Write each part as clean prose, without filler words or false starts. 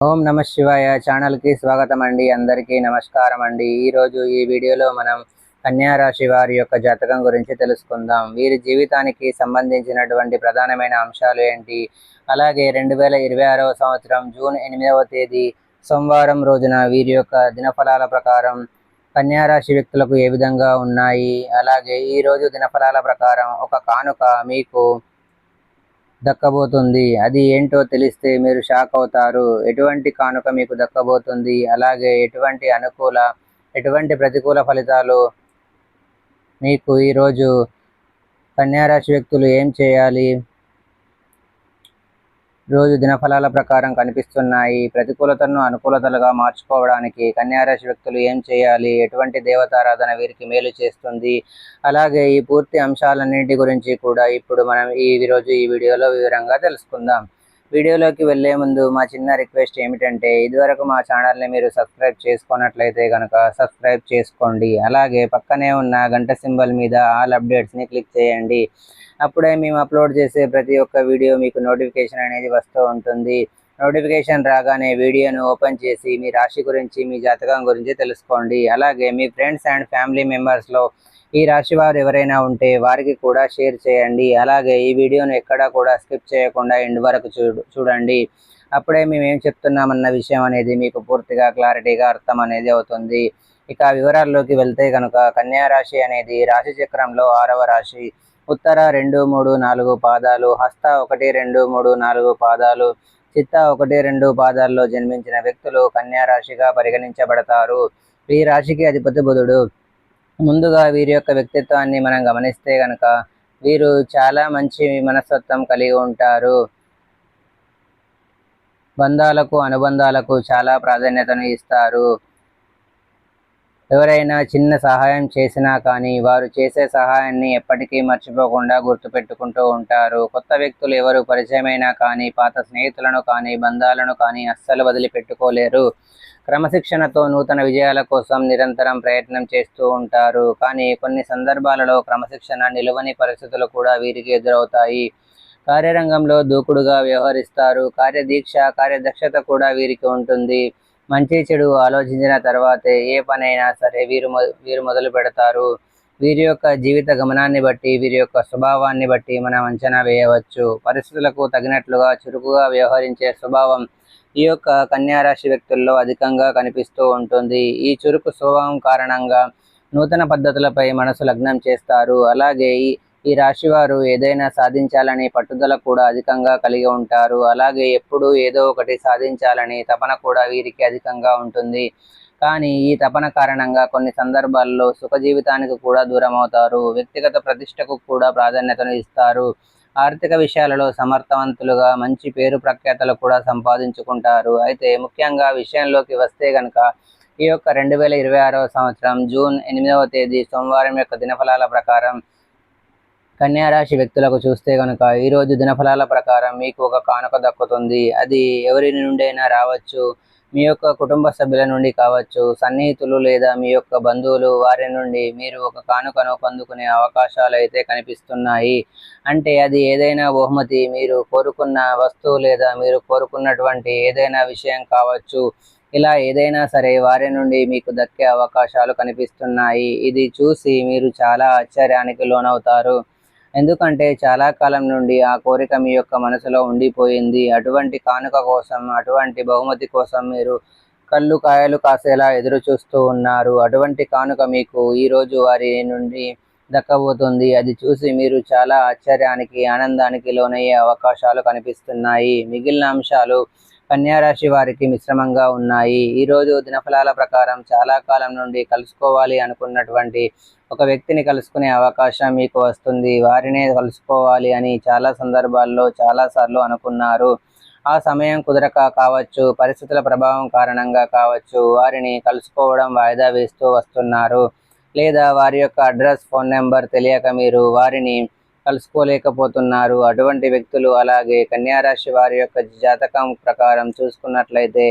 ఓం నమ శివాయ ఛానల్కి స్వాగతం అండి. అందరికీ నమస్కారం అండి. ఈరోజు ఈ వీడియోలో మనం కన్యా రాశి వారి యొక్క జాతకం గురించి తెలుసుకుందాం. వీరి జీవితానికి సంబంధించినటువంటి ప్రధానమైన అంశాలు ఏంటి, అలాగే 2026వ సంవత్సరం జూన్ 8వ తేదీ సోమవారం రోజున వీరి యొక్క దినఫలాల ప్రకారం కన్యా రాశి వ్యక్తులకు ఏ విధంగా ఉన్నాయి, అలాగే ఈరోజు దినఫలాల ప్రకారం ఒక కానుక మీకు దక్కబోతుంది. అది ఏంటో తెలిస్తే మీరు షాక్ అవుతారు. ఎటువంటి కానుక మీకు దక్కబోతుంది, అలాగే ఎటువంటి ప్రతికూల ఫలితాలు మీకు ఈరోజు కన్యారాశి వ్యక్తులు ఏం చేయాలి, రోజు దినఫలాల ప్రకారం కనిపిస్తున్నాయి. ప్రతికూలతను అనుకూలతలుగా మార్చుకోవడానికి కన్యారాశి వ్యక్తులు ఏం చేయాలి, ఎటువంటి దేవతారాధన వీరికి మేలు చేస్తుంది, అలాగే ఈ పూర్తి అంశాలన్నింటి గురించి కూడా ఇప్పుడు మనం ఈ వీడియోలో వివరంగా తెలుసుకుందాం. వీడియోలోకి వెళ్లే ముందు మా చిన్న రిక్వెస్ట్ ఏమిటంటే, ఇదివరకు మా ఛానల్ని మీరు సబ్స్క్రైబ్ చేసుకున్నట్లయితే కనుక సబ్స్క్రైబ్ చేసుకోండి. అలాగే పక్కనే ఉన్న గంట సింబల్ మీద ఆల్ అప్డేట్స్ని క్లిక్ చేయండి. అప్పుడే మేము అప్లోడ్ చేసే ప్రతి ఒక్క వీడియో మీకు నోటిఫికేషన్ అనేది వస్తూ ఉంటుంది. నోటిఫికేషన్ రాగానే వీడియోను ఓపెన్ చేసి మీ రాశి గురించి, మీ జాతకం గురించి తెలుసుకోండి. అలాగే మీ ఫ్రెండ్స్ అండ్ ఫ్యామిలీ మెంబర్స్లో ఈ రాశి వారు ఎవరైనా ఉంటే వారికి కూడా షేర్ చేయండి. అలాగే ఈ వీడియోను ఎక్కడా కూడా స్కిప్ చేయకుండా ఎండ్ వరకు చూడండి. అప్పుడే మేము ఏం చెప్తున్నామన్న విషయం అనేది మీకు పూర్తిగా క్లారిటీగా అర్థం అనేది అవుతుంది. ఇక వివరాల్లోకి వెళ్తే కనుక కన్యా రాశి అనేది రాశి చక్రంలో 6వ రాశి. ఉత్తర 2, 3, 4 పాదాలు, హస్త 1, 2, 3, 4 పాదాలు, చిత్త 1, 2 పాదాల్లో జన్మించిన వ్యక్తులు కన్యా రాశిగా పరిగణించబడతారు. ఈ రాశికి అధిపతి బుధుడు. ముందుగా వీరి యొక్క వ్యక్తిత్వాన్ని మనం గమనిస్తే కనుక వీరు చాలా మంచి మనస్తత్వం కలిగి ఉంటారు. బంధాలకు, అనుబంధాలకు చాలా ప్రాధాన్యతను ఇస్తారు. ఎవరైనా చిన్న సహాయం చేసినా కానీ వారు చేసే సహాయాన్ని ఎప్పటికీ మర్చిపోకుండా గుర్తుపెట్టుకుంటూ ఉంటారు. కొత్త వ్యక్తులు ఎవరు పరిచయమైనా కానీ పాత స్నేహితులను కానీ బంధాలను కానీ అస్సలు వదిలిపెట్టుకోలేరు. క్రమశిక్షణతో నూతన విజయాల కోసం నిరంతరం ప్రయత్నం చేస్తూ ఉంటారు. కానీ కొన్ని సందర్భాలలో క్రమశిక్షణ నిలువని పరిస్థితులు కూడా వీరికి ఎదురవుతాయి. కార్యరంగంలో దూకుడుగా వ్యవహరిస్తారు. కార్యదక్షత కూడా వీరికి ఉంటుంది. మంచి చెడు ఆలోచించిన తర్వాతే ఏ పనైనా సరే వీరు మొదలు పెడతారు. వీరి యొక్క జీవిత గమనాన్ని బట్టి, వీరి యొక్క స్వభావాన్ని బట్టి మనం అంచనా వేయవచ్చు. పరిస్థితులకు తగినట్లుగా చురుకుగా వ్యవహరించే స్వభావం ఈ యొక్క కన్యారాశి వ్యక్తుల్లో అధికంగా కనిపిస్తూ ఉంటుంది. ఈ చురుకు స్వభావం కారణంగా నూతన పద్ధతులపై మనసు లగ్నం చేస్తారు. అలాగే ఈ రాశివారు ఏదైనా సాధించాలని పట్టుదల కూడా అధికంగా కలిగి ఉంటారు. అలాగే ఎప్పుడూ ఏదో ఒకటి సాధించాలని తపన కూడా వీరికి అధికంగా ఉంటుంది. కానీ ఈ తపన కారణంగా కొన్ని సందర్భాల్లో సుఖ జీవితానికి కూడా దూరం అవుతారు. వ్యక్తిగత ప్రతిష్టకు కూడా ప్రాధాన్యతను ఇస్తారు. ఆర్థిక విషయాలలో సమర్థవంతులుగా మంచి పేరు ప్రఖ్యాతలు కూడా సంపాదించుకుంటారు. అయితే ముఖ్యంగా విషయంలోకి వస్తే కనుక ఈ యొక్క 2026వ సంవత్సరం జూన్ 8వ తేదీ సోమవారం యొక్క దినఫలాల ప్రకారం కన్యారాశి వ్యక్తులకు చూస్తే కనుక ఈరోజు దినఫలాల ప్రకారం మీకు ఒక కానుక దక్కుతుంది. అది ఎవరి నుండైనా రావచ్చు. మీ యొక్క కుటుంబ సభ్యుల నుండి కావచ్చు, సన్నిహితులు లేదా మీ యొక్క బంధువులు, వారి నుండి మీరు ఒక కానుకను పొందుకునే అవకాశాలు అయితే కనిపిస్తున్నాయి. అంటే అది ఏదైనా బహుమతి, మీరు కోరుకున్న వస్తువు లేదా మీరు కోరుకున్నటువంటి ఏదైనా విషయం కావచ్చు. ఇలా ఏదైనా సరే వారి నుండి మీకు దక్కే అవకాశాలు కనిపిస్తున్నాయి. ఇది చూసి మీరు చాలా ఆశ్చర్యానికి లోనవుతారు. ఎందుకంటే చాలా కాలం నుండి ఆ కోరిక మీ యొక్క మనసులో ఉండిపోయింది. అటువంటి కానుక కోసం, అటువంటి బహుమతి కోసం మీరు కళ్ళు కాయలు కాసేలా ఎదురు చూస్తూ ఉన్నారు. అటువంటి కానుక మీకు ఈరోజు వారి నుండి దక్కబోతుంది. అది చూసి మీరు చాలా ఆశ్చర్యానికి, ఆనందానికి లోనయ్యే అవకాశాలు కనిపిస్తున్నాయి. మిగిలిన అంశాలు కన్యారాశి వారికి మిశ్రమంగా ఉన్నాయి. ఈరోజు దినఫలాల ప్రకారం చాలా కాలం నుండి కలుసుకోవాలి అనుకున్నటువంటి ఒక వ్యక్తిని కలుసుకునే అవకాశం మీకు వస్తుంది. వారినే కలుసుకోవాలి అని చాలా సందర్భాల్లో చాలాసార్లు అనుకున్నారు. ఆ సమయం కుదరక కావచ్చు, పరిస్థితుల ప్రభావం కారణంగా కావచ్చు, వారిని కలుసుకోవడం వాయిదా వేస్తూ వస్తున్నారు. లేదా వారి యొక్క అడ్రస్, ఫోన్ నెంబర్ తెలియక మీరు వారిని కలుసుకోలేకపోతున్నారు. అటువంటి వ్యక్తులు అలాగే కన్యారాశి వారి యొక్క జాతకం ప్రకారం చూసుకున్నట్లయితే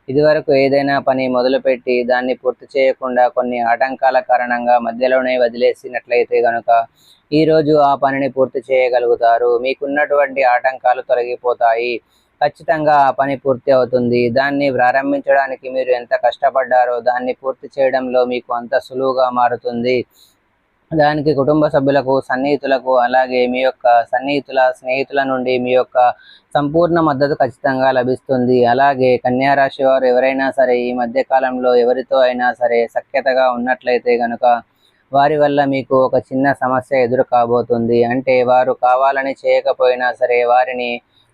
ఇదివరకు ఏదైనా పని మొదలుపెట్టి దాన్ని పూర్తి చేయకుండా కొన్ని ఆటంకాల కారణంగా మధ్యలోనే వదిలేసినట్లయితే కనుక ఈరోజు ఆ పనిని పూర్తి చేయగలుగుతారు. మీకున్నటువంటి ఆటంకాలు తొలగిపోతాయి. ఖచ్చితంగా ఆ పని పూర్తి అవుతుంది. దాన్ని ప్రారంభించడానికి మీరు ఎంత కష్టపడ్డారో దాన్ని పూర్తి చేయడంలో మీకు అంత సులువుగా మారుతుంది. దానికి కుటుంబ సభ్యులకు, సన్నిహితులకు, అలాగే మీ యొక్క స్నేహితుల నుండి మీ యొక్క సంపూర్ణ మద్దతు ఖచ్చితంగా లభిస్తుంది. అలాగే కన్యా రాశి వారు ఎవరైనా సరే ఈ మధ్య కాలంలో ఎవరితో అయినా సరే సఖ్యతగా ఉన్నట్లయితే గనుక వారి వల్ల మీకు ఒక చిన్న సమస్య ఎదురు కాబోతుంది. అంటే వారు కావాలని చేయకపోయినా సరే వారిని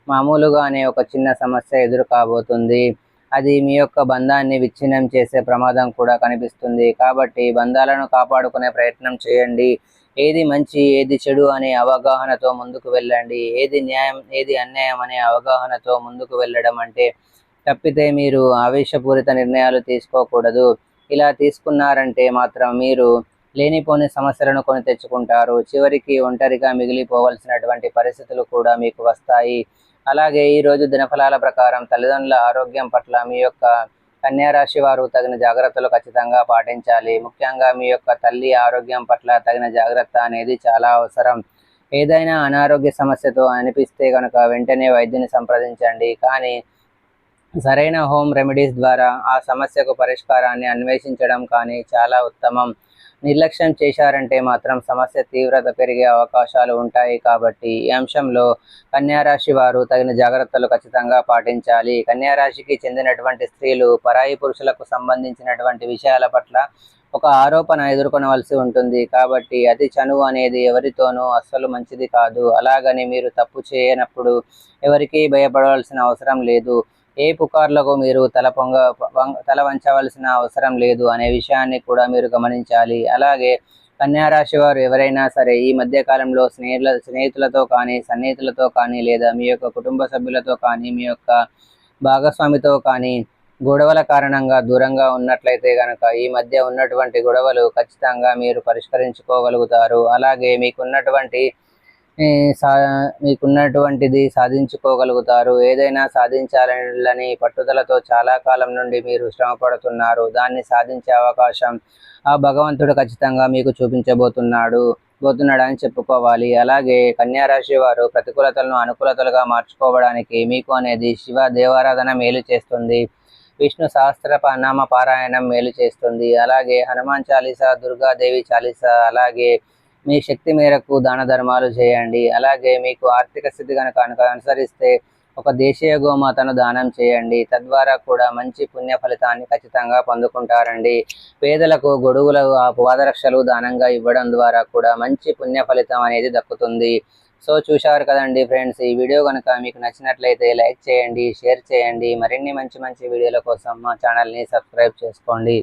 మామూలుగానే ఒక చిన్న సమస్య ఎదురు కాబోతుంది. అది మీ యొక్క బంధాన్ని విచ్ఛిన్నం చేసే ప్రమాదం కూడా కనిపిస్తుంది. కాబట్టి బంధాలను కాపాడుకునే ప్రయత్నం చేయండి. ఏది మంచి, ఏది చెడు అనే అవగాహనతో ముందుకు వెళ్ళండి. ఏది న్యాయం, ఏది అన్యాయం అనే అవగాహనతో ముందుకు వెళ్ళడం అంటే తప్పితే మీరు ఆవేశపూరిత నిర్ణయాలు తీసుకోకూడదు. ఇలా తీసుకున్నారంటే మాత్రం మీరు లేనిపోని సమస్యలను కొని తెచ్చుకుంటారు. చివరికి ఒంటరిగా మిగిలిపోవలసినటువంటి పరిస్థితులు కూడా మీకు వస్తాయి. అలాగే ఈరోజు దినఫలాల ప్రకారం తల్లిదండ్రుల ఆరోగ్యం పట్ల మీ యొక్క కన్యా రాశి వారు తగిన జాగ్రత్తలు ఖచ్చితంగా పాటించాలి. ముఖ్యంగా మీ యొక్క తల్లి ఆరోగ్యం పట్ల తగిన జాగ్రత్త అనేది చాలా అవసరం. ఏదైనా అనారోగ్య సమస్యతో అనిపిస్తే కనుక వెంటనే వైద్యుని సంప్రదించండి. కానీ సరైన హోమ్ రెమెడీస్ ద్వారా ఆ సమస్యకు పరిష్కారాన్ని అన్వేషించడం కానీ చాలా ఉత్తమం. నిర్లక్ష్యం చేశారంటే మాత్రం సమస్య తీవ్రత పెరిగే అవకాశాలు ఉంటాయి. కాబట్టి ఈ అంశంలో కన్యా రాశి వారు తగిన జాగ్రత్తలు ఖచ్చితంగా పాటించాలి. కన్యా రాశికి చెందినటువంటి స్త్రీలు పరాయి పురుషులకు సంబంధించినటువంటి విషయాల పట్ల ఒక ఆరోపణ ఎదుర్కొనవలసి ఉంటుంది. కాబట్టి అతి చనువు అనేది ఎవరితోనూ అస్సలు మంచిది కాదు. అలాగని మీరు తప్పు చేయనప్పుడు ఎవరికీ భయపడవలసిన అవసరం లేదు. ఏ పుకార్లకు మీరు తల వంచవలసిన అవసరం లేదు అనే విషయాన్ని కూడా మీరు గమనించాలి. అలాగే కన్యా రాశి వారు ఎవరైనా సరే ఈ మధ్య కాలంలో స్నేహితులతో కానీ, సన్నిహితులతో కానీ, లేదా మీ యొక్క కుటుంబ సభ్యులతో కానీ, మీ యొక్క భాగస్వామితో కానీ గొడవల కారణంగా దూరంగా ఉన్నట్లయితే కనుక ఈ మధ్య ఉన్నటువంటి గొడవలు ఖచ్చితంగా మీరు పరిష్కరించుకోగలుగుతారు. అలాగే మీకున్నటువంటిది సాధించుకోగలుగుతారు. ఏదైనా సాధించాలని పట్టుదలతో చాలా కాలం నుండి మీరు శ్రమ పడుతున్నారు. దాన్ని సాధించే అవకాశం ఆ భగవంతుడు ఖచ్చితంగా మీకు చూపించబోతున్నాడని చెప్పుకోవాలి. అలాగే కన్యా రాశి వారు ప్రతికూలతలను అనుకూలతలుగా మార్చుకోవడానికి మీకు అనేది శివ దేవారాధన మేలు చేస్తుంది. విష్ణు సహస్రనామ పారాయణం మేలు చేస్తుంది. అలాగే హనుమాన్ చాలీసా, దుర్గాదేవి చాలీసా, అలాగే మీ శక్తి మేరకు దాన ధర్మాలు చేయండి. అలాగే మీకు ఆర్థిక స్థితి కనుక అనుసరిస్తే ఒక దేశీయ గోమాతను దానం చేయండి. తద్వారా కూడా మంచి పుణ్య ఫలితాన్ని ఖచ్చితంగా పొందుకుంటారండి. పేదలకు గొడుగులు, పాదరక్షలు దానంగా ఇవ్వడం ద్వారా కూడా మంచి పుణ్య ఫలితం అనేది దక్కుతుంది. సో చూశారు కదండి ఫ్రెండ్స్, ఈ వీడియో కనుక మీకు నచ్చినట్లయితే లైక్ చేయండి, షేర్ చేయండి. మరిన్ని మంచి వీడియోల కోసం మా ఛానల్ని సబ్స్క్రైబ్ చేసుకోండి.